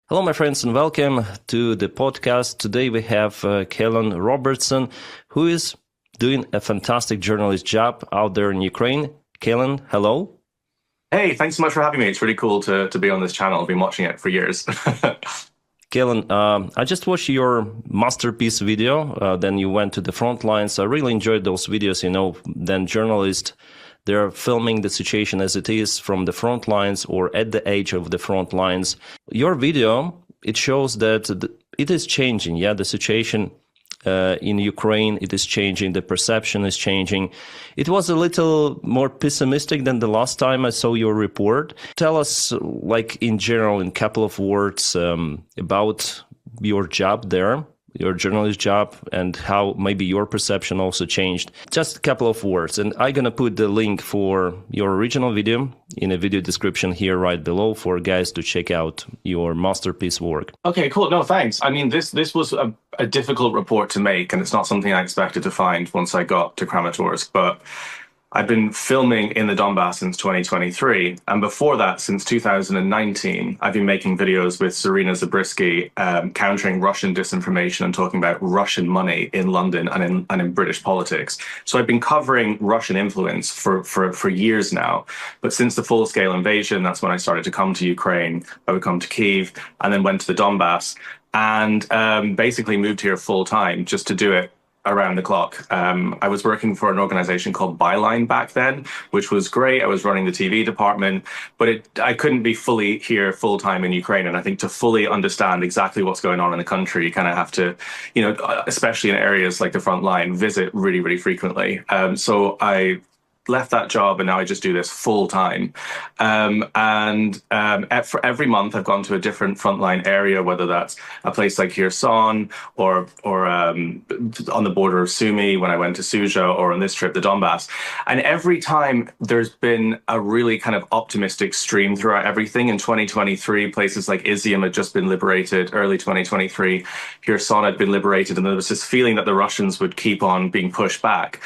Hello, my friends, and welcome to the podcast. Today we have Caolan Robertson, who is doing a fantastic journalist job out there in Ukraine. Caolan, hello. Hey, thanks so much for having me. It's really cool to be on this channel. I've been watching it for years. Caolan, I just watched your masterpiece video. Then you went to the front lines. I really enjoyed those videos. Then journalists, they're filming the situation as it is from the front lines or at the edge of the front lines. Your video, it shows that it is changing. Yeah, the situation in Ukraine, it is changing. The perception is changing. It was a little more pessimistic than the last time I saw your report. Tell us, like in general, in a couple of words about your job there, your journalist job, and how maybe your perception also changed. Just a couple of words. And I'm going to put the link for your original video in a video description here right below for guys to check out your masterpiece work. Okay, cool. No, thanks. I mean, this was a difficult report to make, and it's not something I expected to find once I got to Kramatorsk, but I've been filming in the Donbass since 2023, and before that, since 2019, I've been making videos with Serena Zabriskie, countering Russian disinformation and talking about Russian money in London and in British politics. So I've been covering Russian influence for years now, but since the full-scale invasion, that's when I started to come to Ukraine. I would come to Kyiv and then went to the Donbass and basically moved here full-time just to do it around the clock. I was working for an organization called Byline back then, which was great. I was running the TV department, but I couldn't be fully here full time in Ukraine. And I think to fully understand exactly what's going on in the country, you kind of have to, especially in areas like the front line, visit really, really frequently. So I left that job and now I just do this full time. For every month I've gone to a different frontline area, whether that's a place like Kherson or on the border of Sumy when I went to Suja, or on this trip, the Donbass. And every time there's been a really kind of optimistic stream throughout everything. In 2023, places like Izium had just been liberated. Early 2023, Kherson had been liberated. And there was this feeling that the Russians would keep on being pushed back.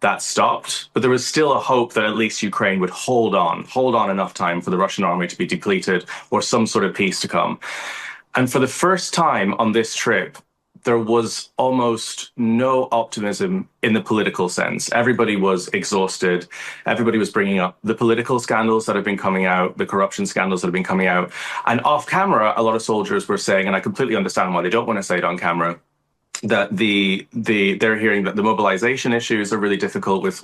That stopped, but there was still a hope that at least Ukraine would hold on enough time for the Russian army to be depleted or some sort of peace to come. And for the first time on this trip, there was almost no optimism in the political sense. Everybody was exhausted. Everybody was bringing up the political scandals that have been coming out, the corruption scandals that have been coming out. And off camera, a lot of soldiers were saying, and I completely understand why they don't want to say it on camera, that they're hearing that the mobilization issues are really difficult with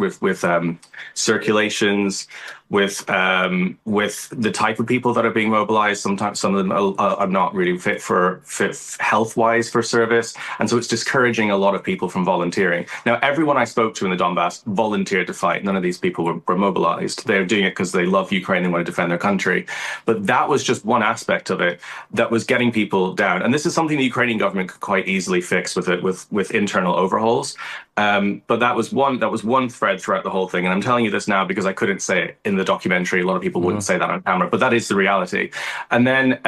circulations, with the type of people that are being mobilized. Sometimes some of them are not really fit health wise for service, and so it's discouraging a lot of people from volunteering. Now, everyone I spoke to in the Donbass volunteered to fight. None of these people were mobilized. They're doing it because they love Ukraine and want to defend their country. But that was just one aspect of it that was getting people down, and this is something the Ukrainian government could quite easily fix with internal overhauls. But that was one thread throughout the whole thing. And I'm telling you this now because I couldn't say it in the documentary. A lot of people wouldn't say that on camera, but that is the reality. And then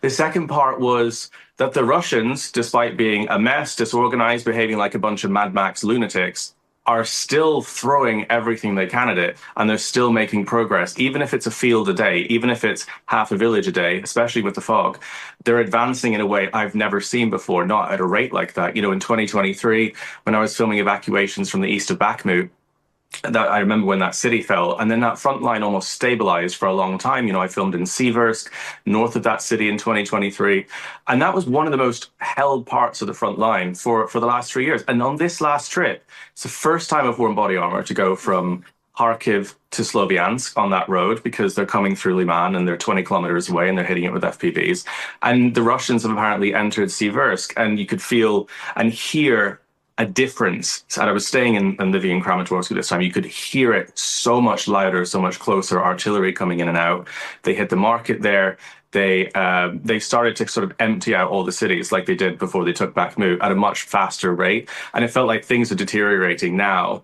the second part was that the Russians, despite being a mess, disorganized, behaving like a bunch of Mad Max lunatics, are still throwing everything they can at it, and they're still making progress. Even if it's a field a day, even if it's half a village a day, especially with the fog, they're advancing in a way I've never seen before, not at a rate like that. In 2023, when I was filming evacuations from the east of Bakhmut, that I remember when that city fell, and then that front line almost stabilized for a long time. I filmed in Siversk, north of that city in 2023, and that was one of the most held parts of the front line for the last 3 years. And on this last trip, it's the first time I've worn body armor to go from Kharkiv to Sloviansk on that road, because they're coming through Liman and they're 20 kilometers away and they're hitting it with FPVs. And the Russians have apparently entered Siversk, and you could feel and hear a difference. And I was staying in Lviv and Kramatorsk at this time. You could hear it so much louder, so much closer, artillery coming in and out. They hit the market there. They started to sort of empty out all the cities like they did before they took Bakhmut at a much faster rate. And it felt like things are deteriorating now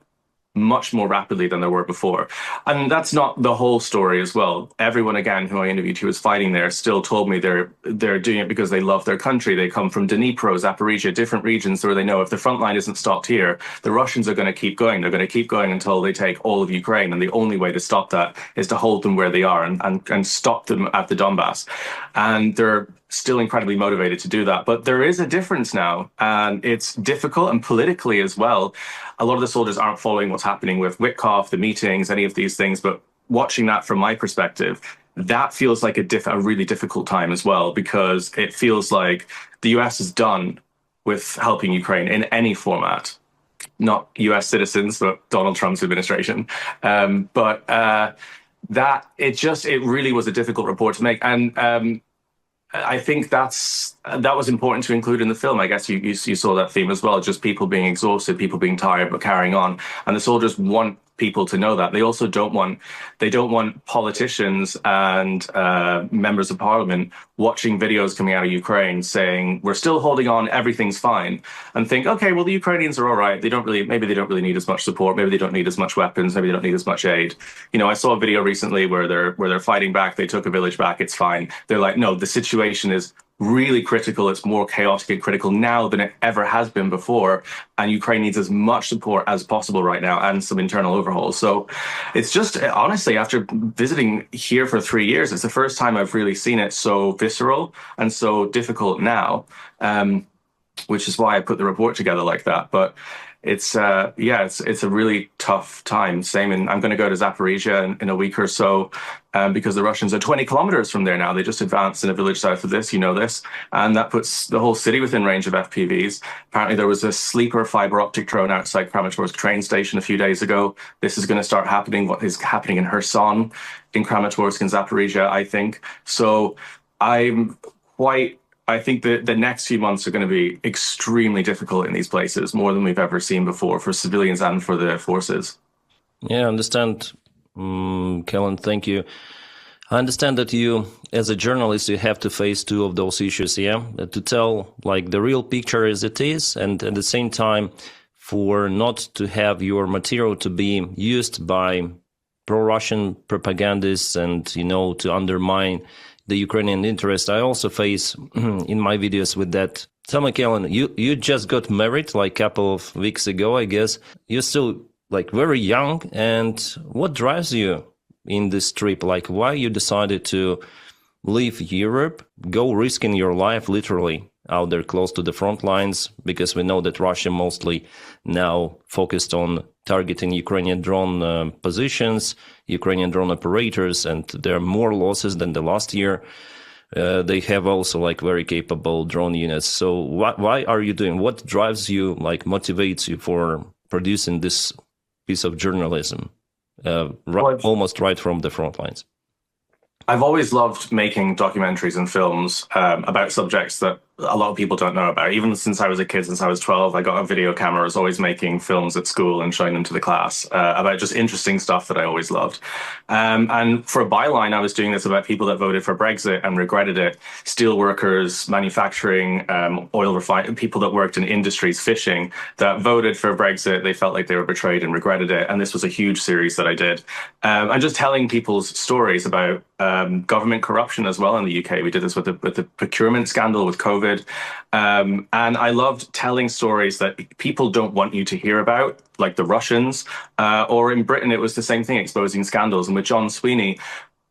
much more rapidly than there were before. And that's not the whole story as well. Everyone, again, who I interviewed who was fighting there still told me they're doing it because they love their country. They come from Dnipro, Zaporizhia, different regions where they know if the front line isn't stopped here, the Russians are going to keep going. They're going to keep going until they take all of Ukraine. And the only way to stop that is to hold them where they are and stop them at the Donbass. And they're still incredibly motivated to do that. But there is a difference now, and it's difficult, and politically as well. A lot of the soldiers aren't following what's happening with Witkoff, the meetings, any of these things. But watching that from my perspective, that feels like a really difficult time as well, because it feels like the US is done with helping Ukraine in any format. Not US citizens, but Donald Trump's administration. That it really was a difficult report to make. And I think that was important to include in the film. I guess you saw that theme as well, just people being exhausted, people being tired, but carrying on. And the soldiers want people to know that. They also don't want politicians and members of parliament watching videos coming out of Ukraine saying, we're still holding on, everything's fine, and think, okay, well, the Ukrainians are all right. Maybe they don't really need as much support. Maybe they don't need as much weapons. Maybe they don't need as much aid. You know, I saw a video recently where they're fighting back. They took a village back. It's fine. They're like, no, the situation is really critical. It's more chaotic and critical now than it ever has been before. And Ukraine needs as much support as possible right now, and some internal overhauls. So it's just, honestly, after visiting here for 3 years, it's the first time I've really seen it so visceral and so difficult now, which is why I put the report together like that. But it's it's a really tough time. I'm going to go to Zaporizhia in a week or so, because the Russians are 20 kilometers from there now. They just advanced in a village south of this, you know this, and that puts the whole city within range of FPVs. Apparently there was a sleeper fiber optic drone outside Kramatorsk train station a few days ago. This is going to start happening, what is happening in Kherson, in Kramatorsk, and Zaporizhia, I think. So I think that the next few months are going to be extremely difficult in these places, more than we've ever seen before, for civilians and for the forces. Yeah, I understand. Caolan, thank you. I understand that you, as a journalist, you have to face two of those issues, yeah? To tell like the real picture as it is, and at the same time, for not to have your material to be used by pro-Russian propagandists and, you know, to undermine the Ukrainian interest. I also face in my videos with that. Tell me, Caolan, you just got married like a couple of weeks ago, I guess. You're still like very young. And what drives you in this trip? Like why you decided to leave Europe, go risking your life literally out there close to the front lines? Because we know that Russia mostly now focused on targeting Ukrainian drone positions, Ukrainian drone operators, and there are more losses than the last year. They have also like very capable drone units. So why are you doing? What drives you, like motivates you for producing this piece of journalism, almost right from the front lines? I've always loved making documentaries and films about subjects that a lot of people don't know about. Even since I was a kid, since I was 12, I got a video camera. I was always making films at school and showing them to the class about just interesting stuff that I always loved. And for a byline, I was doing this about people that voted for Brexit and regretted it. Steel workers, manufacturing, oil refining, people that worked in industries, fishing, that voted for Brexit. They felt like they were betrayed and regretted it. And this was a huge series that I did. And just telling people's stories about government corruption as well in the UK. We did this with the procurement scandal with COVID. And I loved telling stories that people don't want you to hear about, like the Russians, or in Britain, it was the same thing, exposing scandals. And with John Sweeney,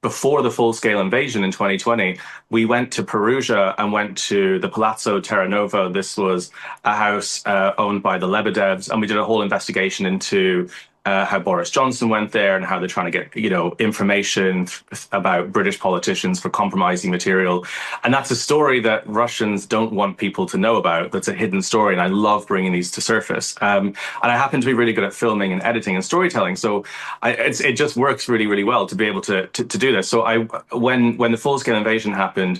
before the full-scale invasion in 2020, we went to Perugia and went to the Palazzo Terranova. This was a house owned by the Lebedevs, and we did a whole investigation into how Boris Johnson went there and how they're trying to get, you know, information about British politicians for compromising material. And that's a story that Russians don't want people to know about. That's a hidden story. And I love bringing these to surface. And I happen to be really good at filming and editing and storytelling. So it just works really, really well to be able to do this. So when the full-scale invasion happened,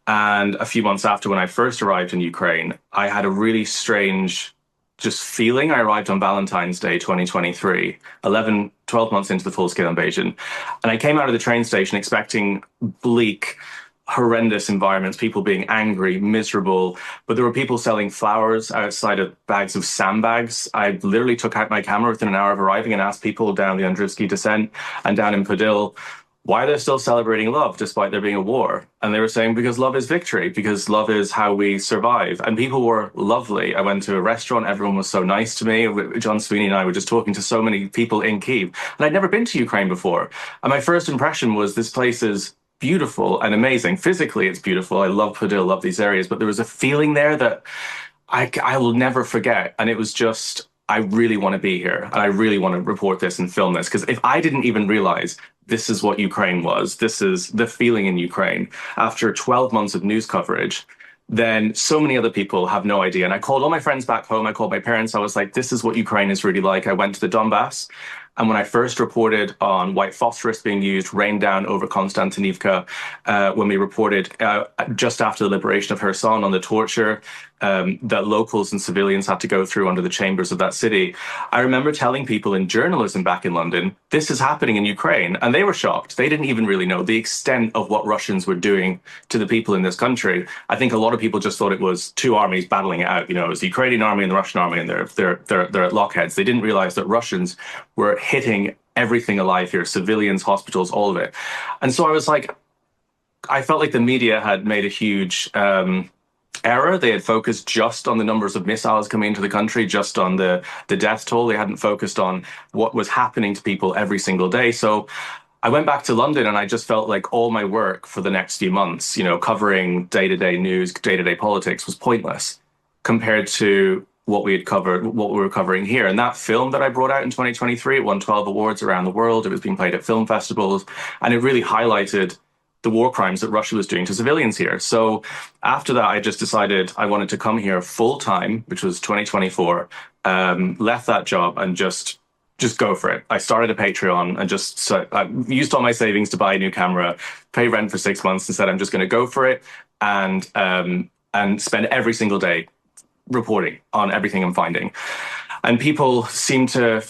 and a few months after when I first arrived in Ukraine, I had a really strange just feeling. I arrived on Valentine's Day 2023, 12 months into the full-scale invasion. And I came out of the train station expecting bleak, horrendous environments, people being angry, miserable. But there were people selling flowers outside of bags of sandbags. I literally took out my camera within an hour of arriving and asked people down the Andrivsky descent and down in Podil why they're still celebrating love despite there being a war. And they were saying, because love is victory, because love is how we survive. And people were lovely. I went to a restaurant, everyone was so nice to me. John Sweeney and I were just talking to so many people in Kyiv. And I'd never been to Ukraine before. And my first impression was this place is beautiful and amazing. Physically, it's beautiful. I love Padil, love these areas, but there was a feeling there that I will never forget. And it was just, I really want to be here and I really want to report this and film this. Because if I didn't even realize this is what Ukraine was, this is the feeling in Ukraine after 12 months of news coverage, then so many other people have no idea. And I called all my friends back home. I called my parents. I was like, this is what Ukraine is really like. I went to the Donbass. And when I first reported on white phosphorus being used, rained down over Konstantinivka, when we reported just after the liberation of Kherson on the torture that locals and civilians had to go through under the chambers of that city, I remember telling people in journalism back in London, this is happening in Ukraine. And they were shocked. They didn't even really know the extent of what Russians were doing to the people in this country. I think a lot of people just thought it was two armies battling it out. You know, it was the Ukrainian army and the Russian army, and they're at lockheads. They didn't realize that Russians were hitting everything alive here, civilians, hospitals, all of it. And so I was like, I felt like the media had made a huge error. They had focused just on the numbers of missiles coming into the country, just on the death toll. They hadn't focused on what was happening to people every single day. So I went back to London and I just felt like all my work for the next few months, you know, covering day-to-day news, day-to-day politics was pointless compared to what we had covered, what we were covering here. And that film that I brought out in 2023, it won 12 awards around the world. It was being played at film festivals, and it really highlighted the war crimes that Russia was doing to civilians here. So after that, I just decided I wanted to come here full time, which was 2024, left that job and just go for it. I started a Patreon and I used all my savings to buy a new camera, pay rent for 6 months, and said, I'm just going to go for it and spend every single day reporting on everything I'm finding. And people seem to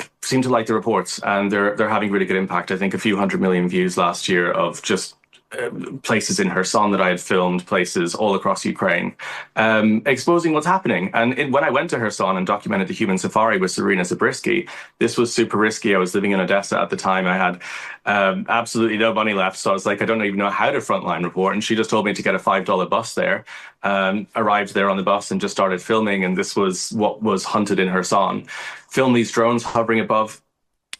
like the reports, and they're having really good impact. I think a few 100 million views last year of just places in Kherson that I had filmed, places all across Ukraine, exposing what's happening. And when I went to Kherson and documented the human safari with Serena Zabriskie, this was super risky. I was living in Odessa at the time. I had absolutely no money left. So I was like, I don't even know how to frontline report. And she just told me to get a $5 bus there. Arrived there on the bus and just started filming. And this was what was hunted in Kherson. Filmed these drones hovering above.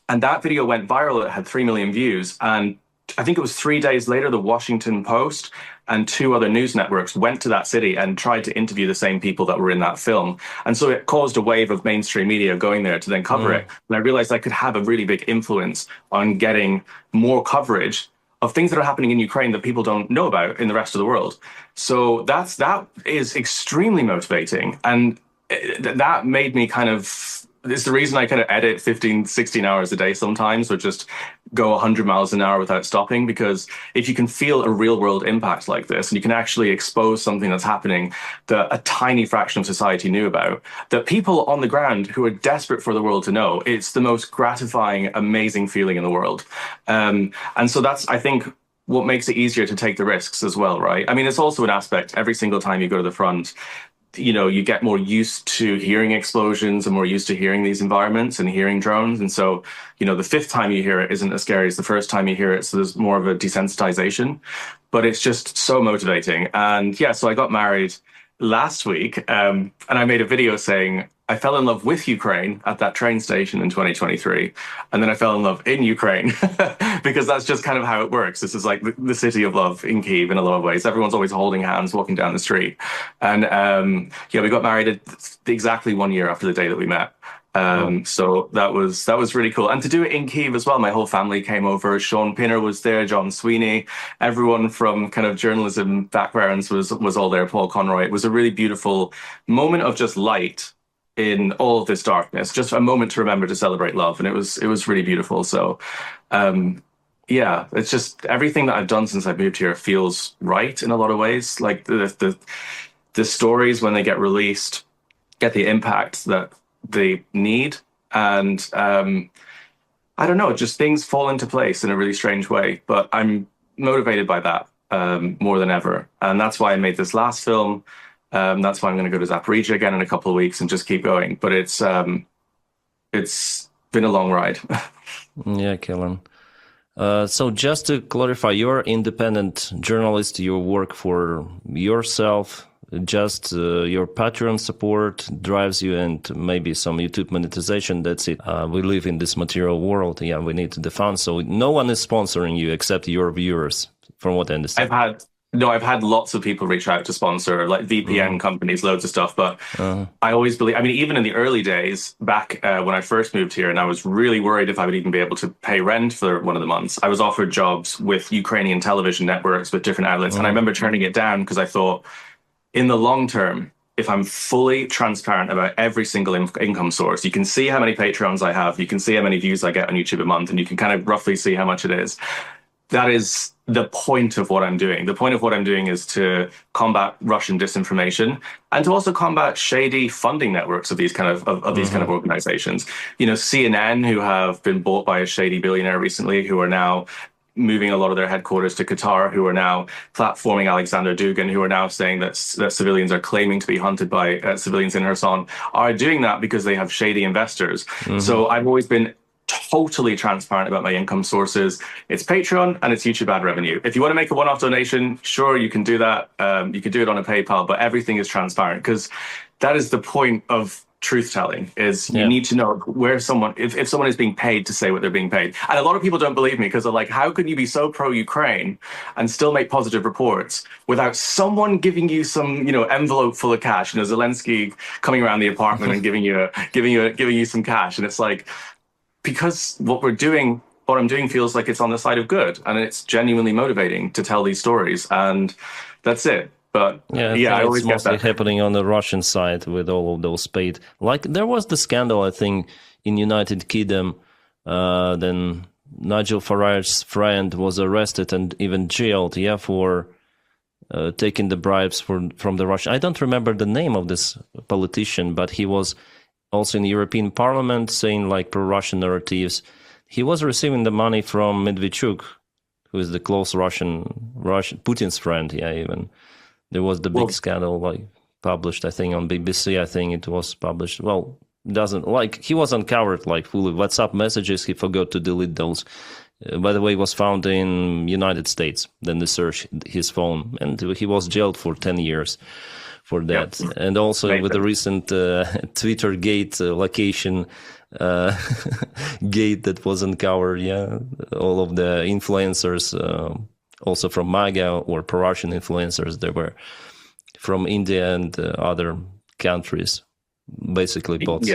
And that video went viral. It had 3 million views. And I think it was 3 days later, the Washington Post and 2 other news networks went to that city and tried to interview the same people that were in that film. And so it caused a wave of mainstream media going there to then cover it. And I realized I could have a really big influence on getting more coverage of things that are happening in Ukraine that people don't know about in the rest of the world. So that is extremely motivating. And that made me it's the reason I kind of edit 15, 16 hours a day sometimes, or just go 100 miles an hour without stopping. Because if you can feel a real world impact like this, and you can actually expose something that's happening that a tiny fraction of society knew about, that people on the ground who are desperate for the world to know, it's the most gratifying, amazing feeling in the world. And so that's, I think, what makes it easier to take the risks as well, right? I mean, it's also an aspect. Every single time you go to the front, you know, you get more used to hearing explosions and more used to hearing these environments and hearing drones. And so, you know, the 5th time you hear it isn't as scary as the first time you hear it. So there's more of a desensitization, but it's just so motivating. And yeah, so I got married last week and I made a video saying, I fell in love with Ukraine at that train station in 2023. And then I fell in love in Ukraine because that's just kind of how it works. This is like the city of love in Kyiv in a lot of ways. Everyone's always holding hands, walking down the street. And yeah, we got married exactly 1 year after the day that we met. So that was really cool. And to do it in Kyiv as well, my whole family came over. Sean Pinner was there, John Sweeney, everyone from kind of journalism backgrounds was all there, Paul Conroy. It was a really beautiful moment of just light in all of this darkness, just a moment to remember to celebrate love. And it was really beautiful. So yeah, it's just everything that I've done since I moved here feels right in a lot of ways. Like the stories, when they get released, get the impact that they need. And I don't know, just things fall into place in a really strange way. But I'm motivated by that more than ever. And that's why I made this last film. That's why I'm going to go to Zaporizhia again in a couple of weeks and just keep going. But it's been a long ride. Yeah, Caolan. So just to clarify, you're an independent journalist. You work for yourself. Just your Patreon support drives you, and maybe some YouTube monetization. That's it. We live in this material world. Yeah, we need the funds. So no one is sponsoring you except your viewers from what I understand. I've had lots of people reach out to sponsor, like VPN companies, loads of stuff. But I always believe, I mean, even in the early days, back when I first moved here, and I was really worried if I would even be able to pay rent for one of the months, I was offered jobs with Ukrainian television networks with different outlets. And I remember turning it down because I thought, in the long term, if I'm fully transparent about every single income source, you can see how many Patreons I have, you can see how many views I get on YouTube a month, and you can kind of roughly see how much it is. That is the point of what I'm doing. The point of what I'm doing is to combat Russian disinformation and to also combat shady funding networks of these kind of these kind of organizations. You know, CNN, who have been bought by a shady billionaire recently, who are now moving a lot of their headquarters to Qatar, who are now platforming Alexander Dugin, who are now saying that civilians are claiming to be hunted by civilians in Kherson, are doing that because they have shady investors. So I've always been totally transparent about my income sources. It's Patreon and it's YouTube ad revenue. If you want to make a one-off donation, sure, you can do that. You can do it on a PayPal, but everything is transparent because that is the point of truth telling. Is you need to know where someone, if someone is being paid to say what they're being paid. And a lot of people don't believe me because they're like, how can you be so pro-Ukraine and still make positive reports without someone giving you some, you know, envelope full of cash? You know, Zelensky coming around the apartment and giving you some cash. And it's like, because what I'm doing feels like it's on the side of good, and it's genuinely motivating to tell these stories, and that's it. But I always it's get mostly that happening on the Russian side with all of those paid. Like there was the scandal, I think, in United Kingdom. Then Nigel Farage's friend was arrested and even jailed, for taking the bribes from the Russian. I don't remember the name of this politician, but he was also in the European Parliament saying like pro-Russian narratives. He was receiving the money from Medvedchuk, who is the close Russian Putin's friend. Even there was the big scandal like published, I think, on BBC. I think it was published. Well, doesn't like he was uncovered like fully WhatsApp messages. He forgot to delete those. By the way, it was found in United States. Then they searched his phone, and he was jailed for 10 years. For that, and also with the recent Twitter gate location gate that was uncovered, all of the influencers, also from MAGA or pro-Russian influencers, they were from India and other countries, basically bots.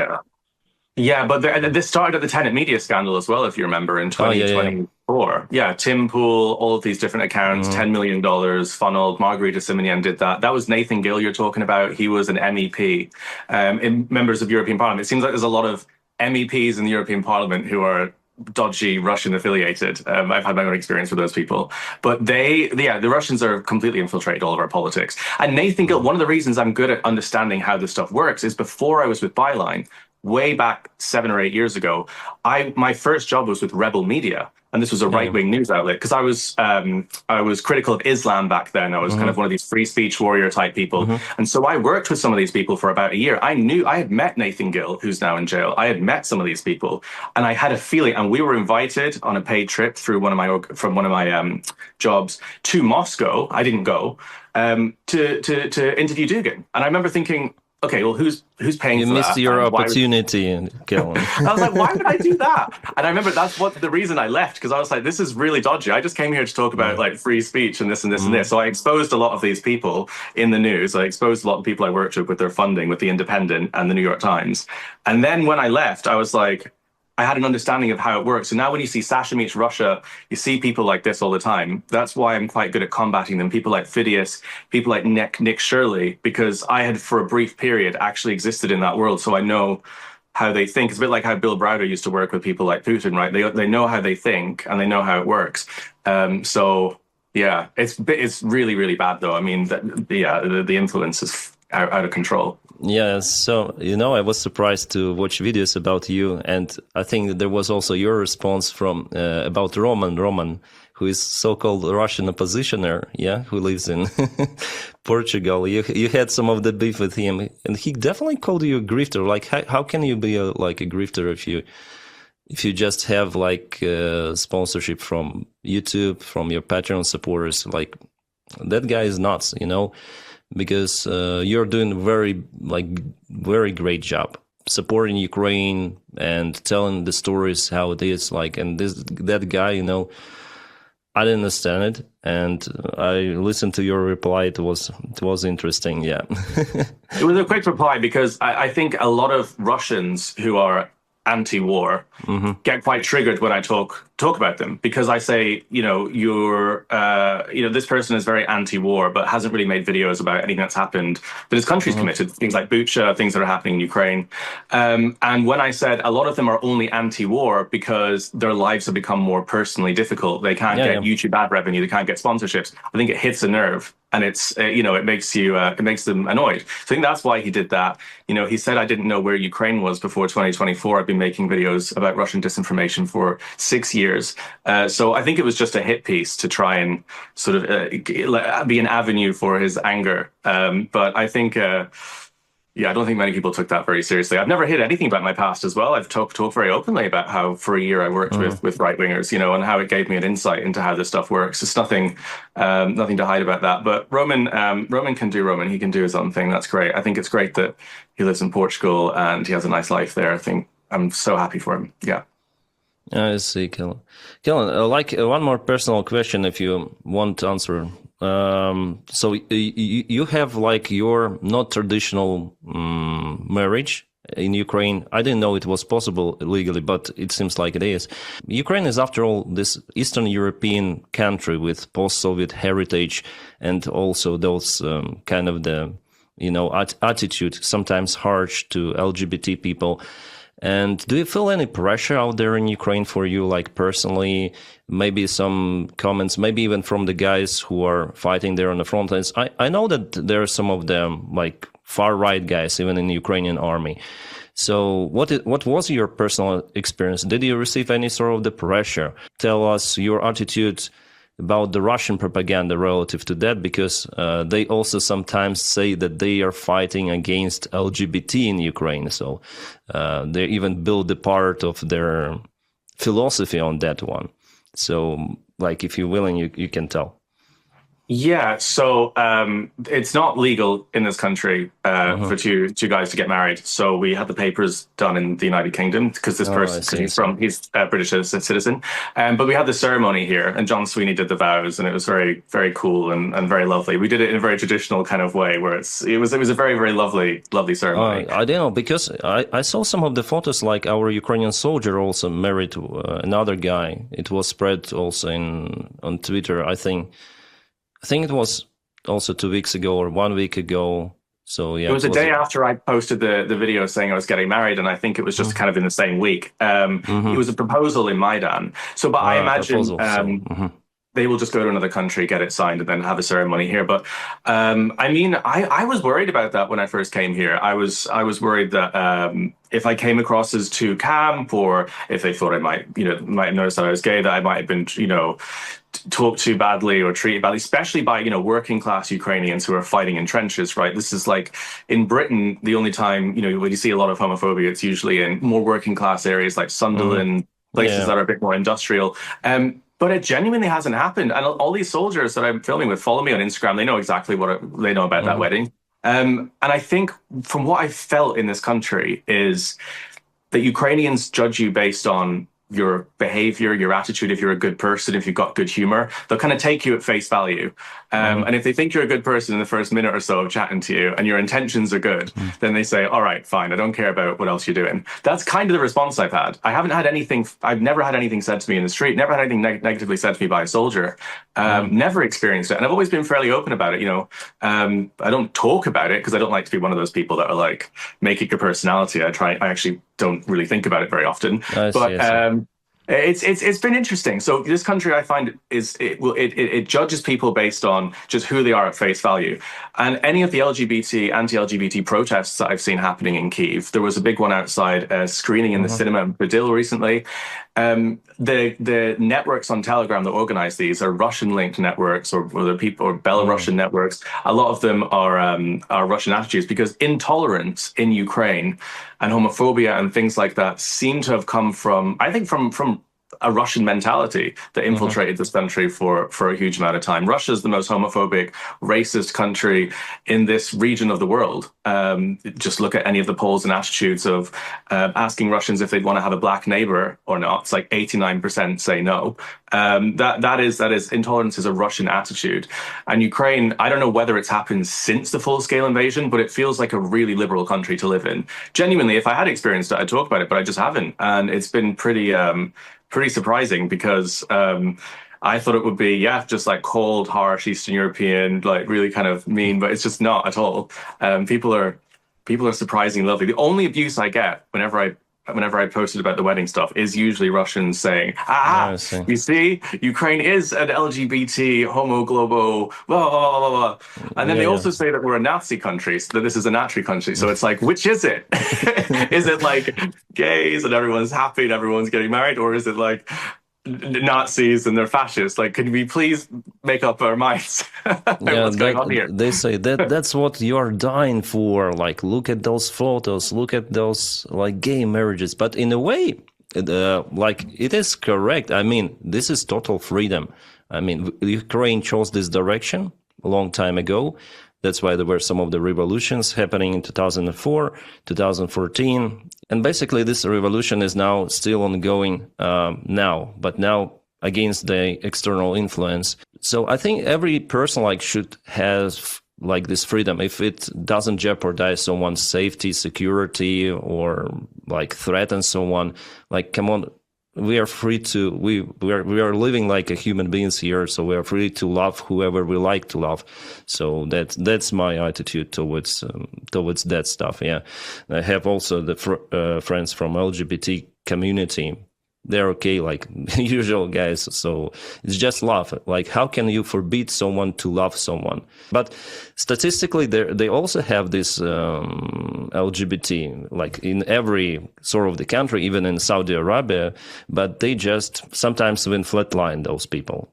Yeah, but this started at the Tenet Media scandal as well, if you remember, in 2024. Tim Pool, all of these different accounts, $10 million funneled. Margarita Simonyan did that. That was Nathan Gill you're talking about. He was an MEP, in members of European Parliament. It seems like there's a lot of MEPs in the European Parliament who are dodgy Russian affiliated. I've had my own experience with those people, but the Russians are completely infiltrated all of our politics. And Nathan Gill, one of the reasons I'm good at understanding how this stuff works is before I was with Byline, way back 7 or 8 years ago, my first job was with Rebel Media, and this was a right-wing news outlet because I was critical of Islam back then. I was kind of one of these free speech warrior type people, and so I worked with some of these people for about a year. I had met Nathan Gill, who's now in jail. I had met some of these people, and I had a feeling. And we were invited on a paid trip through one of my jobs to Moscow. I didn't go to interview Dugin, and I remember thinking, okay, well, who's paying for that? You missed your opportunity, Caolan. I was like, why would I do that? And I remember that's the reason I left, because I was like, this is really dodgy. I just came here to talk about like free speech and this and this and this. So I exposed a lot of these people in the news. I exposed a lot of people I worked with their funding with The Independent and the New York Times. And then when I left, I was like, I had an understanding of how it works. So now when you see Sasha Meets Russia, you see people like this all the time. That's why I'm quite good at combating them. People like Phidias, people like Nick Shirley, because I had for a brief period actually existed in that world. So I know how they think. It's a bit like how Bill Browder used to work with people like Putin, right? They know how they think and they know how it works. So yeah, it's really, really bad though. I mean, the influence is out of control. Yeah, so, I was surprised to watch videos about you, and I think there was also your response from about Roman, who is so-called Russian oppositioner, who lives in Portugal. You had some of the beef with him, and he definitely called you a grifter. Like, how can you be a grifter if you just have like sponsorship from YouTube, from your Patreon supporters? Like, that guy is nuts, because you're doing very great job supporting Ukraine and telling the stories how it is like. And that guy, I didn't understand it, and I listened to your reply. It was interesting. Yeah. It was a quick reply because I think a lot of Russians who are anti-war get quite triggered when I talk about them, because I say, this person is very anti-war but hasn't really made videos about anything that's happened that his country's committed, things like Bucha, things that are happening in Ukraine. And when I said a lot of them are only anti-war because their lives have become more personally difficult, they can't get YouTube ad revenue, they can't get sponsorships, I think it hits a nerve. And it's, it makes them annoyed. So I think that's why he did that. He said, I didn't know where Ukraine was before 2024. I've been making videos about Russian disinformation for 6 years. So I think it was just a hit piece to try and sort of be an avenue for his anger. But I think, I don't think many people took that very seriously. I've never hid anything about my past as well. I've talked very openly about how for a year I worked with right-wingers, and how it gave me an insight into how this stuff works. It's nothing to hide about that. But Roman can do Roman. He can do his own thing. That's great. I think it's great that he lives in Portugal and he has a nice life there. I think I'm so happy for him. Yeah. I see, Caolan. Caolan, one more personal question, if you want to answer. So you have your not traditional marriage in Ukraine. I didn't know it was possible legally, but it seems like it is. Ukraine is, after all, this Eastern European country with post-Soviet heritage, and also those kind of the attitude, sometimes harsh to LGBT people. And do you feel any pressure out there in Ukraine for you, personally? Maybe some comments, maybe even from the guys who are fighting there on the front lines. I know that there are some of them, far-right guys, even in the Ukrainian army. So what was your personal experience? Did you receive any sort of the pressure? Tell us your attitude about the Russian propaganda relative to that, because they also sometimes say that they are fighting against LGBT in Ukraine. So they even build a part of their philosophy on that one. So, if you're willing, you can tell. Yeah, so it's not legal in this country for two guys to get married. So we had the papers done in the United Kingdom because this person, he's a British citizen. But we had the ceremony here, and John Sweeney did the vows, and it was very, very cool and very lovely. We did it in a very traditional kind of way, where it was a very, very lovely ceremony. I don't know, because I saw some of the photos, our Ukrainian soldier also married another guy. It was spread also on Twitter, I think it was also 2 weeks ago or 1 week ago. So yeah, it was a day after I posted the video saying I was getting married, and I think it was just kind of in the same week. It was a proposal in Maidan. So, but I imagine they will just go to another country, get it signed, and then have a ceremony here. But I was worried about that when I first came here. I was worried that if I came across as too camp, or if they thought I might notice that I was gay, that I might have been talked too badly or treated badly, especially by working class Ukrainians who are fighting in trenches, right? This is in Britain, the only time when you see a lot of homophobia, it's usually in more working class areas like Sunderland, places that are a bit more industrial. But it genuinely hasn't happened. And all these soldiers that I'm filming with follow me on Instagram. They know exactly what they know about that wedding. And I think from what I felt in this country is that Ukrainians judge you based on your behavior, your attitude. If you're a good person, if you've got good humor, they'll kind of take you at face value. And if they think you're a good person in the first minute or so of chatting to you and your intentions are good, then they say, all right, fine, I don't care about what else you're doing. That's kind of the response I've had. I've never had anything said to me in the street, never had anything negatively said to me by a soldier, never experienced it. And I've always been fairly open about it. I don't talk about it because I don't like to be one of those people that are make it your personality. I actually don't really think about it very often. It's been interesting. So this country, I find, it judges people based on just who they are at face value. And any of the anti-LGBT protests that I've seen happening in Kyiv, there was a big one outside screening in the cinema in Badil recently. The networks on Telegram that organize these are Russian-linked networks, or Belarusian networks. A lot of them are Russian attitudes, because intolerance in Ukraine and homophobia and things like that seem to have come from a Russian mentality that infiltrated this country for a huge amount of time. Russia's the most homophobic, racist country in this region of the world. Just look at any of the polls and attitudes of asking Russians if they'd want to have a black neighbor or not. It's like 89% say no. That is intolerance is a Russian attitude. And Ukraine, I don't know whether it's happened since the full-scale invasion, but it feels like a really liberal country to live in. Genuinely, if I had experienced it, I'd talk about it, but I just haven't. And it's been pretty surprising because I thought it would be, yeah, just like cold, harsh Eastern European, like really kind of mean, but it's just not at all. People are surprisingly lovely. The only abuse I get whenever I posted about the wedding stuff is usually Russians saying, you see, Ukraine is an LGBT homo globo, blah, blah, blah, blah, blah. And then they also say that we're a Nazi country, so that this is a Nazi country. So it's like, which is it? Is it like gays and everyone's happy and everyone's getting married? Or is it like Nazis and they're fascists? Like, could we please make up our minds? What's going on here? They say that's what you're dying for. Like, look at those photos, look at those like gay marriages. But in a way, like it is correct. I mean, this is total freedom. I mean, Ukraine chose this direction a long time ago. That's why there were some of the revolutions happening in 2004, 2014. And basically this revolution is now still ongoing now, but now against the external influence. So I think every person like should have like this freedom if it doesn't jeopardize someone's safety, security, or like threaten someone. Like, come on. We are free to we are living like a human beings here, so we are free to love whoever we like to love. So that's my attitude towards that stuff. Yeah, I have also the friends from LGBT community. They're okay, like usual guys. So it's just love. Like, how can you forbid someone to love someone? But statistically, they also have this LGBT, like in every sort of the country, even in Saudi Arabia. But they just sometimes even flatline those people.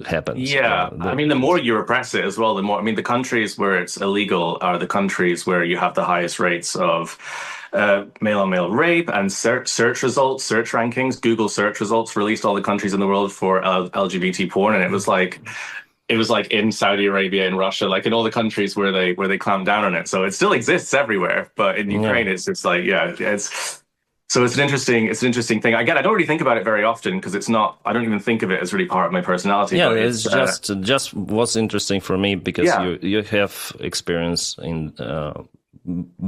Happens. Yeah, I mean, the more you repress it as well, the more. I mean, the countries where it's illegal are the countries where you have the highest rates of male-on-male rape and search results, search rankings. Google search results released all the countries in the world for LGBT porn, and it was like in Saudi Arabia, in Russia, like in all the countries where they clamp down on it. So it still exists everywhere, but in Ukraine, it's just like, yeah, it's. So it's an interesting thing. Again, I don't really think about it very often because it's not. I don't even think of it as really part of my personality. Yeah, but it's just what's interesting for me because you have experience in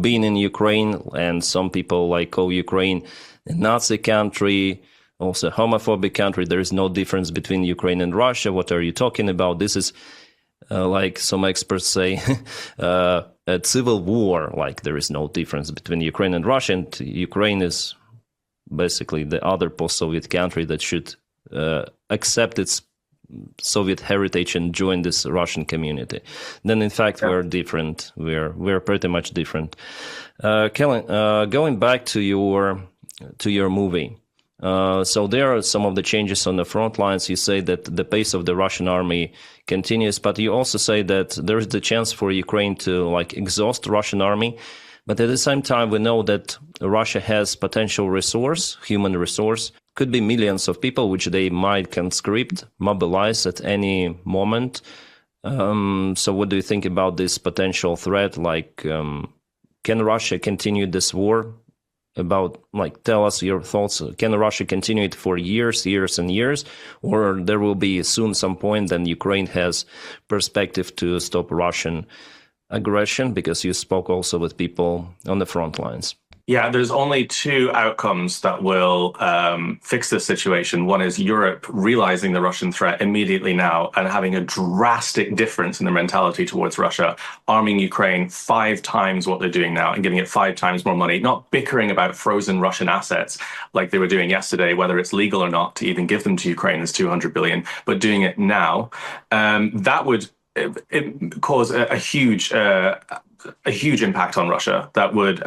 being in Ukraine, and some people like call Ukraine a Nazi country, also a homophobic country. There is no difference between Ukraine and Russia. What are you talking about? This is like some experts say. A civil war, like there is no difference between Ukraine and Russia, and Ukraine is basically the other post-Soviet country that should accept its Soviet heritage and join this Russian community. Then, in fact, we're different. We're pretty much different. Caolan, going back to your movie. So there are some of the changes on the front lines. You say that the pace of the Russian army continues, but you also say that there is the chance for Ukraine to like exhaust Russian army. But at the same time, we know that Russia has potential resource, human resource, could be millions of people, which they might conscript, mobilize at any moment. So what do you think about this potential threat? Like, can Russia continue this war? Tell us your thoughts. Can Russia continue it for years and years, or there will be soon some point then Ukraine has perspective to stop Russian aggression? Because you spoke also with people on the front lines. Yeah, there's only two outcomes that will fix this situation. One is Europe realizing the Russian threat immediately now and having a drastic difference in their mentality towards Russia, arming Ukraine 5 times what they're doing now and giving it 5 times more money, not bickering about frozen Russian assets like they were doing yesterday, whether it's legal or not to even give them to Ukraine, is 200 billion, but doing it now. That would cause a huge impact on Russia that would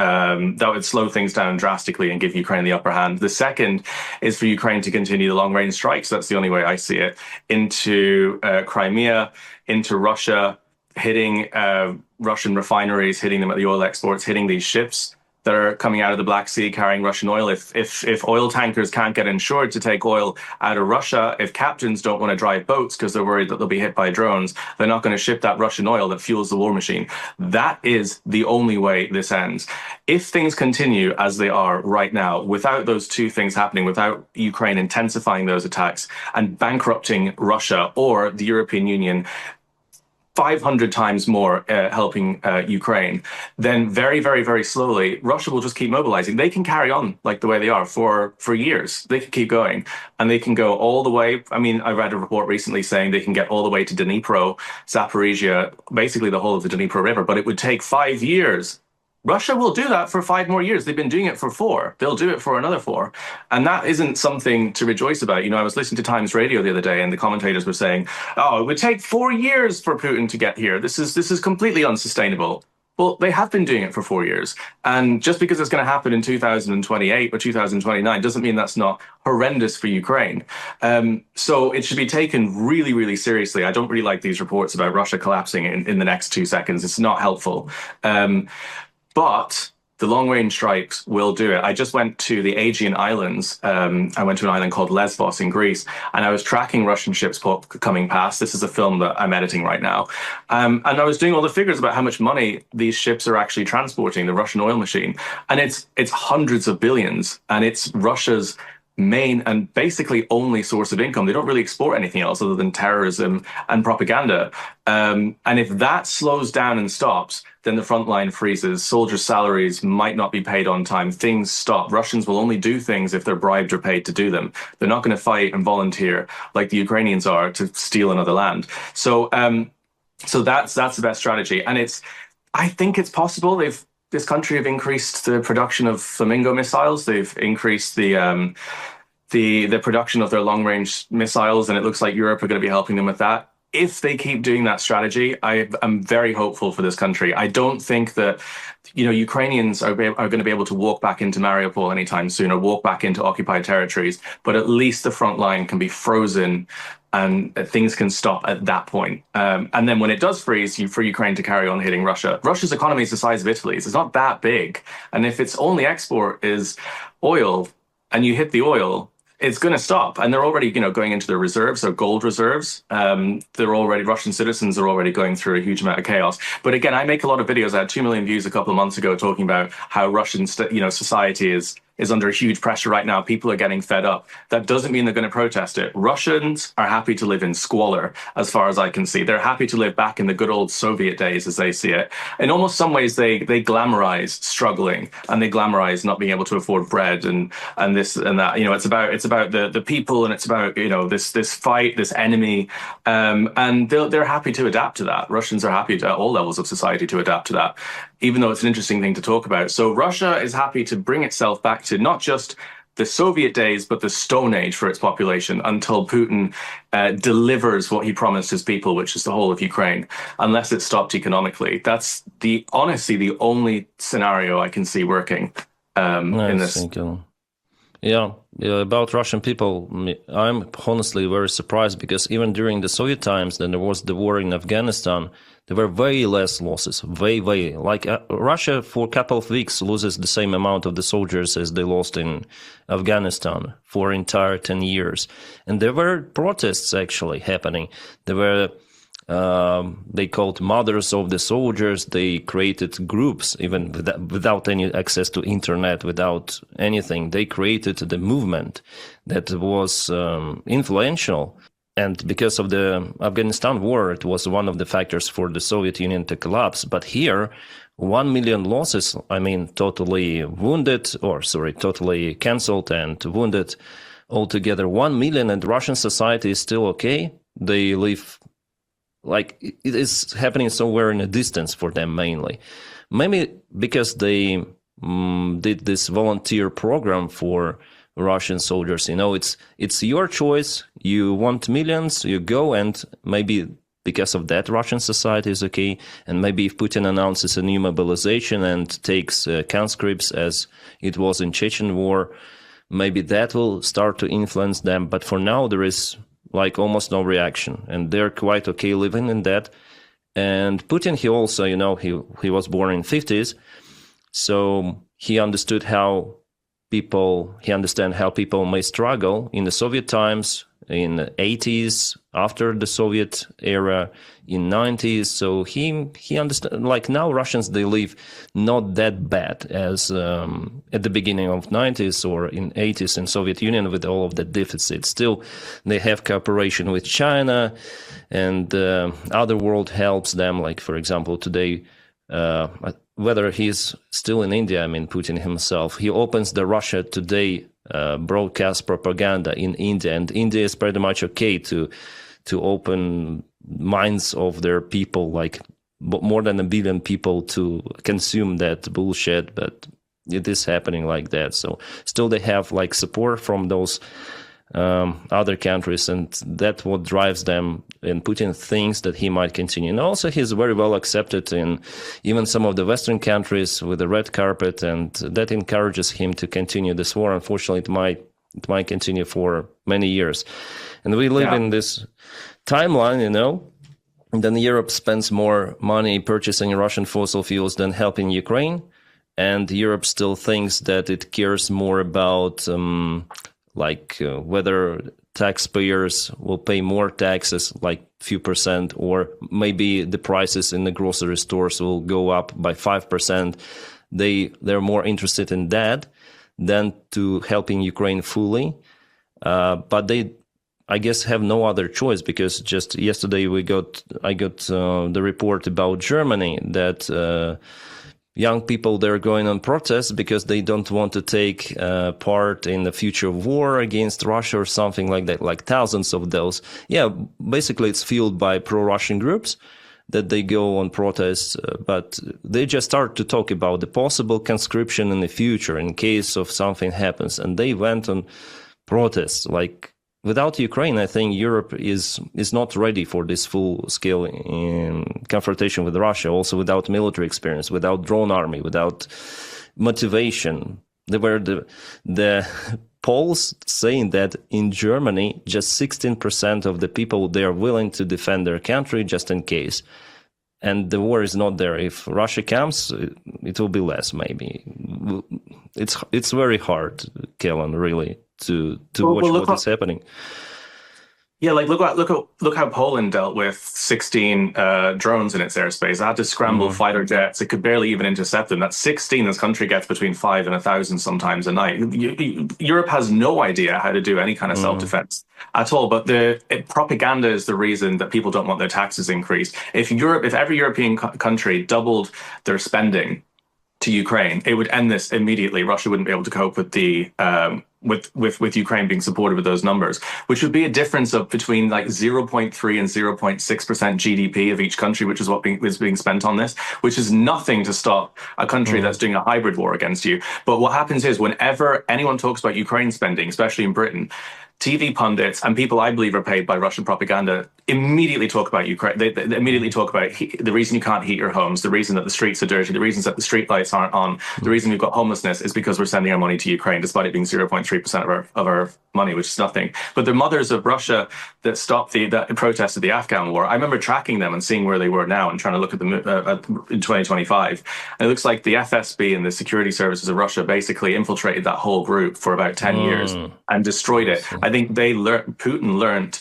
slow things down drastically and give Ukraine the upper hand. The second is for Ukraine to continue the long-range strikes. That's the only way I see it, into Crimea, into Russia, hitting Russian refineries, hitting them at the oil exports, hitting these ships. that are coming out of the Black Sea carrying Russian oil. If oil tankers can't get insured to take oil out of Russia, if captains don't want to drive boats because they're worried that they'll be hit by drones, they're not going to ship that Russian oil that fuels the war machine. That is the only way this ends. If things continue as they are right now, without those two things happening, without Ukraine intensifying those attacks and bankrupting Russia or the European Union 500 times more helping Ukraine, then very, very, very slowly, Russia will just keep mobilizing. They can carry on like the way they are for years. They can keep going, and they can go all the way. I mean, I read a report recently saying they can get all the way to Dnipro, Zaporizhia, basically the whole of the Dnipro River, but it would take 5 years. Russia will do that for 5 more years. They've been doing it for 4. They'll do it for another 4. And that isn't something to rejoice about. You know, I was listening to Times Radio the other day, and the commentators were saying, oh, it would take 4 years for Putin to get here. This is completely unsustainable. Well, they have been doing it for 4 years. And just because it's going to happen in 2028 or 2029 doesn't mean that's not horrendous for Ukraine. So it should be taken really, really seriously. I don't really like these reports about Russia collapsing in the next 2 seconds. It's not helpful. But the long-range strikes will do it. I just went to the Aegean Islands. I went to an island called Lesbos in Greece, and I was tracking Russian ships coming past. This is a film that I'm editing right now. And I was doing all the figures about how much money these ships are actually transporting, the Russian oil machine. And it's hundreds of billions, and it's Russia's main and basically only source of income. They don't really export anything else other than terrorism and propaganda. And if that slows down and stops, then the front line freezes. Soldiers' salaries might not be paid on time. Things stop. Russians will only do things if they're bribed or paid to do them. They're not going to fight and volunteer like the Ukrainians are to steal another land. So that's the best strategy. And I think it's possible. This country have increased the production of Flamingo missiles. They've increased the production of their long-range missiles, and it looks like Europe are going to be helping them with that. If they keep doing that strategy, I am very hopeful for this country. I don't think that, Ukrainians are going to be able to walk back into Mariupol anytime soon or walk back into occupied territories, but at least the front line can be frozen and things can stop at that point. And then when it does freeze, for Ukraine to carry on hitting Russia. Russia's economy is the size of Italy's. It's not that big. And if its only export is oil and you hit the oil, it's going to stop. And they're already, going into their reserves, their gold reserves. Russian citizens are already going through a huge amount of chaos. But again, I make a lot of videos. I had 2 million views a couple of months ago talking about how Russian, society is under huge pressure right now. People are getting fed up. That doesn't mean they're going to protest it. Russians are happy to live in squalor, as far as I can see. They're happy to live back in the good old Soviet days, as they see it. In almost some ways, they glamorize struggling, and they glamorize not being able to afford bread and this and that. It's about the people, and it's about this fight, this enemy, and they're happy to adapt to that. Russians are happy at all levels of society to adapt to that, even though it's an interesting thing to talk about. So Russia is happy to bring itself back to not just the Soviet days, but the Stone Age for its population until Putin delivers what he promised his people, which is the whole of Ukraine, unless it's stopped economically. That's honestly the only scenario I can see working in this. Thank you. Yeah, about Russian people, I'm honestly very surprised, because even during the Soviet times, then there was the war in Afghanistan, there were way less losses, way. Like Russia for a couple of weeks loses the same amount of the soldiers as they lost in Afghanistan for entire 10 years. And there were protests actually happening. There were, they called mothers of the soldiers. They created groups, even without any access to internet, without anything. They created the movement that was influential. And because of the Afghanistan war, it was one of the factors for the Soviet Union to collapse. But here, 1 million losses, totally cancelled and wounded altogether. 1 million, and Russian society is still okay. They live like it is happening somewhere in a distance for them mainly. Maybe because they did this volunteer program for Russian soldiers. It's your choice. You want millions, you go, and maybe because of that, Russian society is okay. And maybe if Putin announces a new mobilization and takes conscripts, as it was in Chechen war, maybe that will start to influence them. But for now, there is like almost no reaction, and they're quite okay living in that. And Putin, he also, he was born in 50s. So he understood how people may struggle in the Soviet times, in the 80s, after the Soviet era, in 90s. So he understand, like now Russians, they live not that bad as at the beginning of 90s or in 80s in Soviet Union with all of the deficit. Still, they have cooperation with China, and other world helps them. Like, for example, today, whether he's still in India, I mean, Putin himself, he opens the Russia Today broadcast propaganda in India, and India is pretty much okay to open minds of their people, like more than 1 billion people, to consume that bullshit. But it is happening like that. So still they have like support from those other countries, and that's what drives them. And Putin thinks that he might continue. And also he's very well accepted in even some of the Western countries with the red carpet, and that encourages him to continue this war. Unfortunately, it might continue for many years. And we live in this timeline, and then Europe spends more money purchasing Russian fossil fuels than helping Ukraine. And Europe still thinks that it cares more about whether taxpayers will pay more taxes, like few percent, or maybe the prices in the grocery stores will go up by 5%. They're more interested in that than to helping Ukraine fully. But they, I guess, have no other choice, because just yesterday I got the report about Germany that young people, they're going on protests because they don't want to take part in the future war against Russia or something like that, like thousands of those. Yeah, basically it's fueled by pro-Russian groups that they go on protests, but they just start to talk about the possible conscription in the future in case of something happens. And they went on protests. Like, without Ukraine, I think Europe is not ready for this full-scale confrontation with Russia. Also, without military experience, without drone army, without motivation. There were the polls saying that in Germany, just 16% of the people, they are willing to defend their country just in case. And the war is not there. If Russia comes, it will be less, maybe. It's very hard, Caolan, really, to watch what is happening. Yeah, like look how Poland dealt with 16 drones in its airspace. It had to scramble fighter jets. It could barely even intercept them. That's 16. This country gets between 5 and 1,000 sometimes a night. Europe has no idea how to do any kind of self-defense at all. But propaganda is the reason that people don't want their taxes increased. If every European country doubled their spending to Ukraine, it would end this immediately. Russia wouldn't be able to cope with the with Ukraine being supported with those numbers, which would be a difference of between like 0.3 and 0.6% GDP of each country, which is what is being spent on this, which is nothing to stop a country that's doing a hybrid war against you. But what happens is, whenever anyone talks about Ukraine spending, especially in Britain, TV pundits and people I believe are paid by Russian propaganda immediately talk about Ukraine. They immediately talk about the reason you can't heat your homes, the reason that the streets are dirty, the reasons that the street lights aren't on, the reason we've got homelessness is because we're sending our money to Ukraine, despite it being 0.3% of our money, which is nothing. But the mothers of Russia that stopped that protested the Afghan war, I remember tracking them and seeing where they were now and trying to look at them in 2025. And it looks like the FSB and the security services of Russia basically infiltrated that whole group for about 10 years and destroyed it. I think Putin learned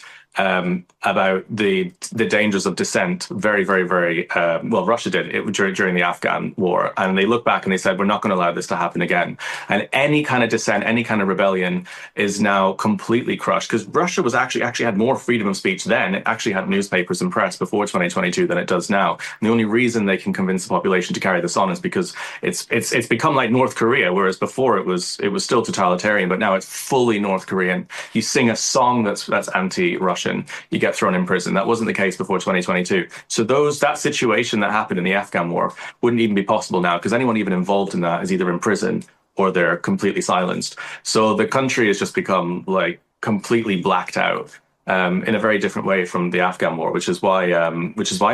about the dangers of dissent very, very, very well. Russia did it during the Afghan war, and they look back and they said, we're not going to allow this to happen again. And any kind of dissent, any kind of rebellion is now completely crushed, because Russia was actually had more freedom of speech then. It actually had newspapers and press before 2022 than it does now. And the only reason they can convince the population to carry this on is because it's become like North Korea, whereas before it was still totalitarian, but now it's fully North Korean. You sing a song that's anti-Russian, you get thrown in prison. That wasn't the case before 2022. So that situation that happened in the Afghan war wouldn't even be possible now, because anyone even involved in that is either in prison or they're completely silenced. So the country has just become like completely blacked out in a very different way from the Afghan war, which is why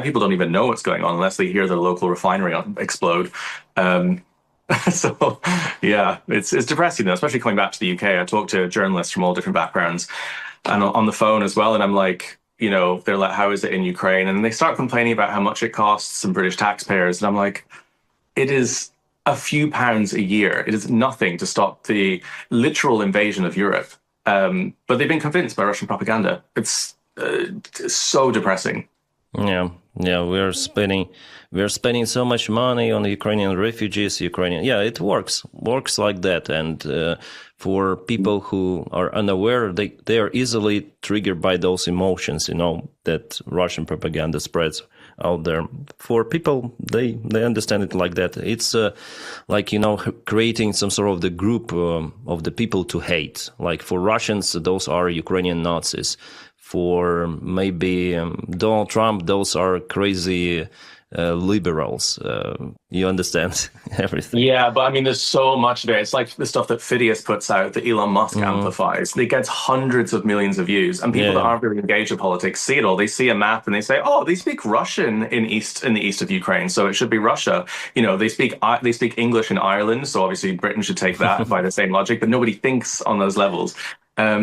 people don't even know what's going on unless they hear their local refinery explode. So yeah, it's depressing though, especially coming back to the UK. I talked to journalists from all different backgrounds and on the phone as well. And I'm like, they're like, how is it in Ukraine? And they start complaining about how much it costs some British taxpayers. And I'm like, it is a few pounds a year. It is nothing to stop the literal invasion of Europe. But they've been convinced by Russian propaganda. It's so depressing. Yeah, yeah, we're spending so much money on Ukrainian refugees. Yeah, it works like that. And for people who are unaware, they are easily triggered by those emotions, that Russian propaganda spreads out there. For people, they understand it like that. It's like creating some sort of the group of the people to hate. Like for Russians, those are Ukrainian Nazis. For maybe Donald Trump, those are crazy liberals. You understand everything. Yeah, but I mean, there's so much of it. It's like the stuff that Phidias puts out that Elon Musk amplifies. It gets hundreds of millions of views, and people that aren't really engaged with politics see it all. They see a map and they say, "Oh, they speak Russian in the east of Ukraine, so it should be Russia." They speak English in Ireland, so obviously Britain should take that by the same logic. But nobody thinks on those levels.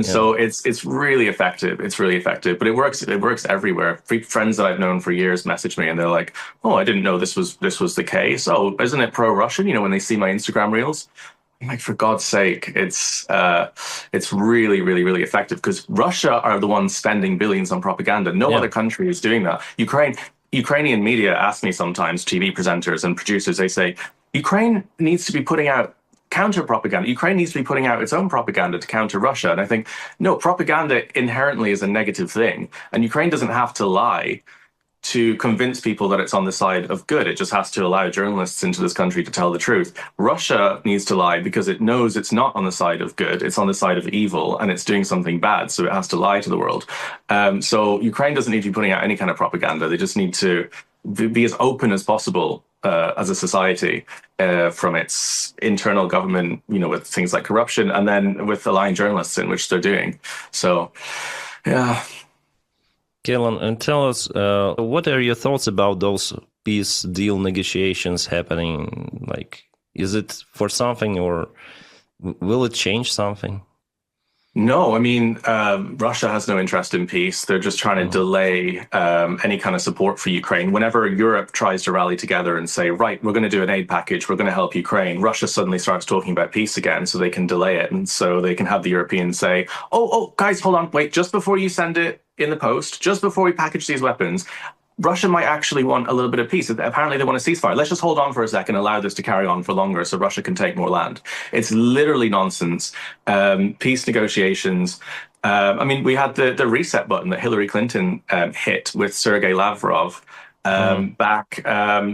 So it's really effective. It's really effective, but it works. It works everywhere. Friends that I've known for years message me and they're like, "Oh, I didn't know this was the case. Oh, isn't it pro-Russian?" When they see my Instagram reels, I'm like, for God's sake, it's really, really, really effective because Russia are the ones spending billions on propaganda. No other country is doing that. Ukrainian media ask me sometimes, TV presenters and producers, they say, Ukraine needs to be putting out counter propaganda. Ukraine needs to be putting out its own propaganda to counter Russia. And I think, no, propaganda inherently is a negative thing. And Ukraine doesn't have to lie to convince people that it's on the side of good. It just has to allow journalists into this country to tell the truth. Russia needs to lie because it knows it's not on the side of good. It's on the side of evil and it's doing something bad. So it has to lie to the world. So Ukraine doesn't need to be putting out any kind of propaganda. They just need to be as open as possible as a society from its internal government, with things like corruption, and then with allowing journalists in, which they're doing. So, yeah. Caolan, and tell us, what are your thoughts about those peace deal negotiations happening? Like, is it for something, or will it change something? No, I mean, Russia has no interest in peace. They're just trying to delay any kind of support for Ukraine. Whenever Europe tries to rally together and say, right, we're going to do an aid package, we're going to help Ukraine, Russia suddenly starts talking about peace again so they can delay it. And so they can have the Europeans say, oh, guys, hold on, wait, just before you send it in the post, just before we package these weapons, Russia might actually want a little bit of peace. Apparently, they want a ceasefire. Let's just hold on for a second, allow this to carry on for longer so Russia can take more land. It's literally nonsense. Peace negotiations. I mean, we had the reset button that Hillary Clinton hit with Sergei Lavrov back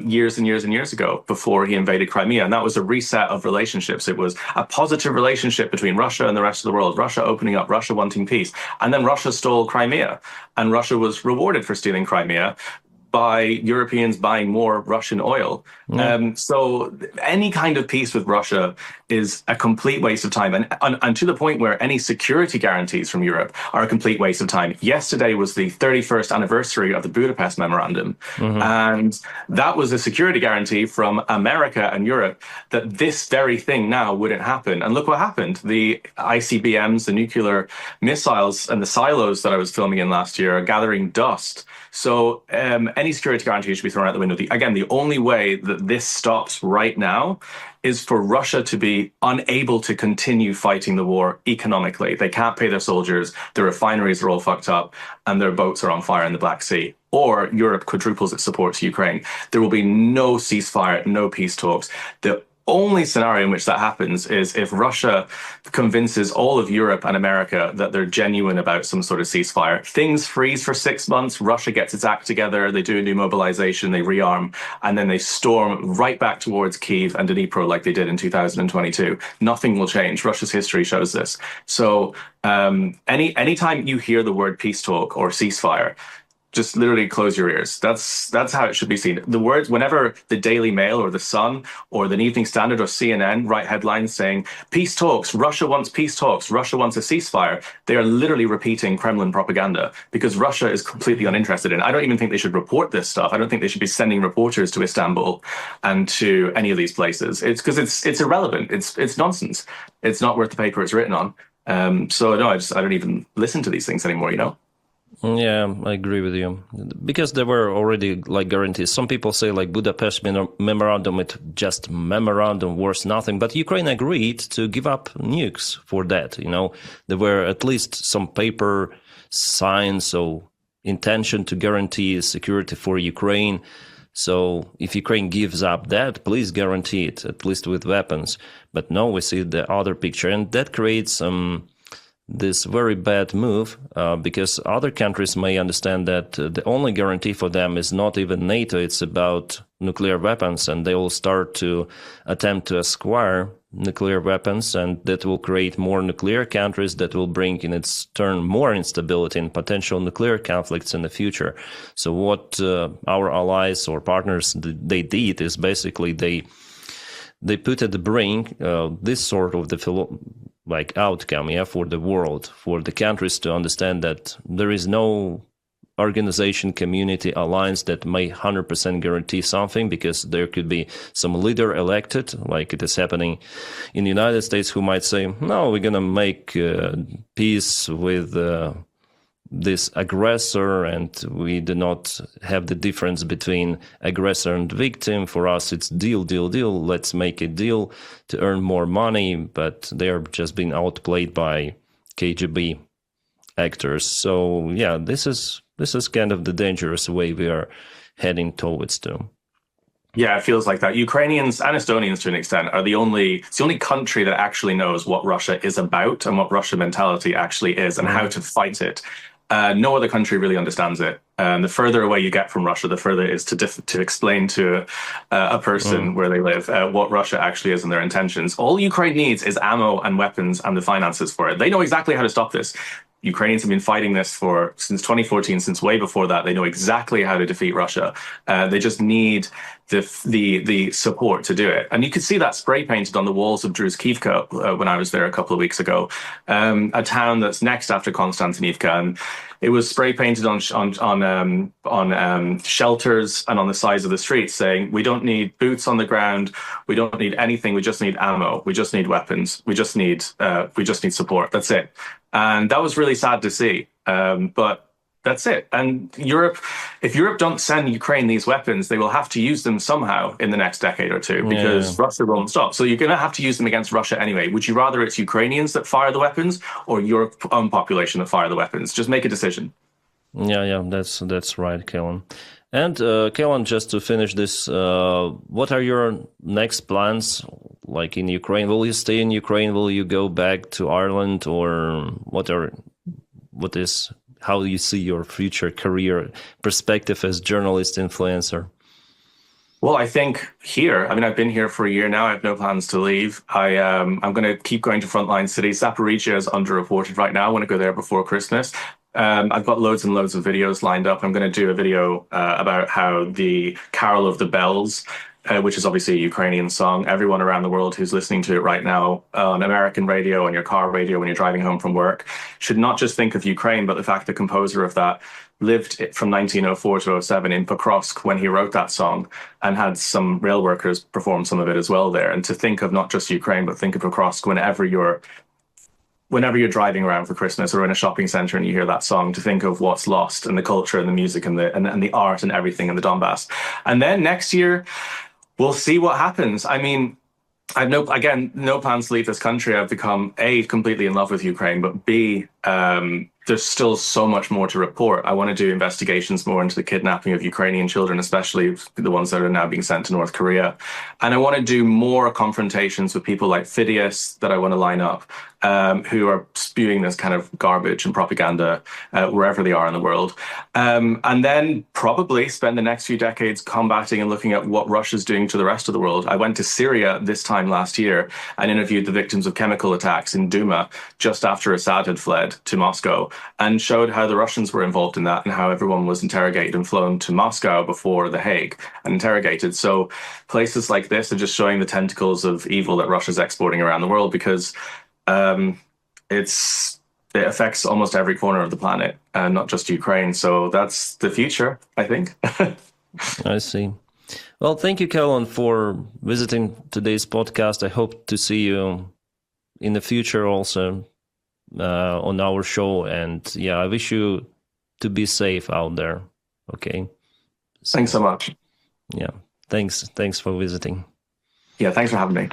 years and years and years ago before he invaded Crimea. And that was a reset of relationships. It was a positive relationship between Russia and the rest of the world, Russia opening up, Russia wanting peace. And then Russia stole Crimea, and Russia was rewarded for stealing Crimea by Europeans buying more Russian oil. So any kind of peace with Russia is a complete waste of time. And to the point where any security guarantees from Europe are a complete waste of time. Yesterday was the 31st anniversary of the Budapest Memorandum. And that was a security guarantee from America and Europe that this very thing now wouldn't happen. And look what happened. The ICBMs, the nuclear missiles, and the silos that I was filming in last year are gathering dust. So any security guarantee should be thrown out the window. Again, the only way that this stops right now is for Russia to be unable to continue fighting the war economically. They can't pay their soldiers, their refineries are all fucked up, and their boats are on fire in the Black Sea. Or Europe quadruples its support to Ukraine. There will be no ceasefire, no peace talks. The only scenario in which that happens is if Russia convinces all of Europe and America that they're genuine about some sort of ceasefire. Things freeze for 6 months, Russia gets its act together, they do a new mobilization, they rearm, and then they storm right back towards Kyiv and Dnipro like they did in 2022. Nothing will change. Russia's history shows this. So anytime you hear the word peace talk or ceasefire, just literally close your ears. That's how it should be seen. The words, whenever the Daily Mail or the Sun or the Evening Standard or CNN write headlines saying, peace talks, Russia wants peace talks, Russia wants a ceasefire, they are literally repeating Kremlin propaganda because Russia is completely uninterested in it. I don't even think they should report this stuff. I don't think they should be sending reporters to Istanbul and to any of these places. It's because it's irrelevant. It's nonsense. It's not worth the paper it's written on. So no, I don't even listen to these things anymore, Yeah, I agree with you. Because there were already like guarantees. Some people say like Budapest memorandum, it just memorandum worth nothing. But Ukraine agreed to give up nukes for that. There were at least some paper signs, so intention to guarantee security for Ukraine. So if Ukraine gives up that, please guarantee it, at least with weapons. But no, we see the other picture, and that creates this very bad move, because other countries may understand that the only guarantee for them is not even NATO, it's about nuclear weapons, and they will start to attempt to acquire nuclear weapons, and that will create more nuclear countries that will bring in its turn more instability and potential nuclear conflicts in the future. So what our allies or partners, they did is basically they put at the brink this sort of outcome, for the world, for the countries to understand that there is no organization, community, alliance that may 100% guarantee something, because there could be some leader elected, like it is happening in the United States, who might say, no, we're going to make peace with this aggressor, and we do not have the difference between aggressor and victim. For us, it's deal. Let's make a deal to earn more money, but they're just being outplayed by KGB actors. So yeah, this is kind of the dangerous way we are heading towards to. Yeah, it feels like that. Ukrainians and Estonians, to an extent, it's the only country that actually knows what Russia is about and what Russian mentality actually is and how to fight it. No other country really understands it. The further away you get from Russia, the further it is to explain to a person where they live what Russia actually is and their intentions. All Ukraine needs is ammo and weapons and the finances for it. They know exactly how to stop this. Ukrainians have been fighting this since 2014, since way before that. They know exactly how to defeat Russia. They just need the support to do it. And you could see that spray painted on the walls of Druzhkivka when I was there a couple of weeks ago, a town that's next after Konstantinivka. And it was spray painted on shelters and on the sides of the streets, saying, we don't need boots on the ground. We don't need anything. We just need ammo. We just need weapons. We just need support. That's it. And that was really sad to see. But that's it. And if Europe don't send Ukraine these weapons, they will have to use them somehow in the next decade or two, because Russia won't stop. So you're going to have to use them against Russia anyway. Would you rather it's Ukrainians that fire the weapons or your own population that fire the weapons? Just make a decision. Yeah, that's right, Caolan. And Caolan, just to finish this, what are your next plans, like in Ukraine? Will you stay in Ukraine? Will you go back to Ireland, or how do you see your future career perspective as journalist influencer? Well, I think I've been here for a year now. I have no plans to leave. I'm going to keep going to frontline cities. Zaporizhia is underreported right now. I want to go there before Christmas. I've got loads and loads of videos lined up. I'm going to do a video about how the Carol of the Bells, which is obviously a Ukrainian song. Everyone around the world who's listening to it right now on American radio, on your car radio, when you're driving home from work, should not just think of Ukraine, but the fact the composer of that lived from 1904 to 07 in Pokrovsk when he wrote that song, and had some rail workers perform some of it as well there. And to think of not just Ukraine, but think of Pokrovsk whenever you're driving around for Christmas or in a shopping center and you hear that song, to think of what's lost and the culture and the music and the art and everything in the Donbass. And then next year, we'll see what happens. I mean, I've no plans to leave this country. I've become A, completely in love with Ukraine, but B, there's still so much more to report. I want to do investigations more into the kidnapping of Ukrainian children, especially the ones that are now being sent to North Korea. And I want to do more confrontations with people like Phidias that I want to line up, who are spewing this kind of garbage and propaganda wherever they are in the world. And then probably spend the next few decades combating and looking at what Russia's doing to the rest of the world. I went to Syria this time last year and interviewed the victims of chemical attacks in Duma just after Assad had fled to Moscow, and showed how the Russians were involved in that and how everyone was interrogated and flown to Moscow before The Hague and interrogated. So places like this are just showing the tentacles of evil that Russia's exporting around the world, because it affects almost every corner of the planet, and not just Ukraine. So that's the future, I think. I see. Well, thank you, Caolan, for visiting today's podcast. I hope to see you in the future also on our show. And yeah, I wish you to be safe out there. Okay. Thanks so much. Yeah. Thanks for visiting. Yeah, thanks for having me.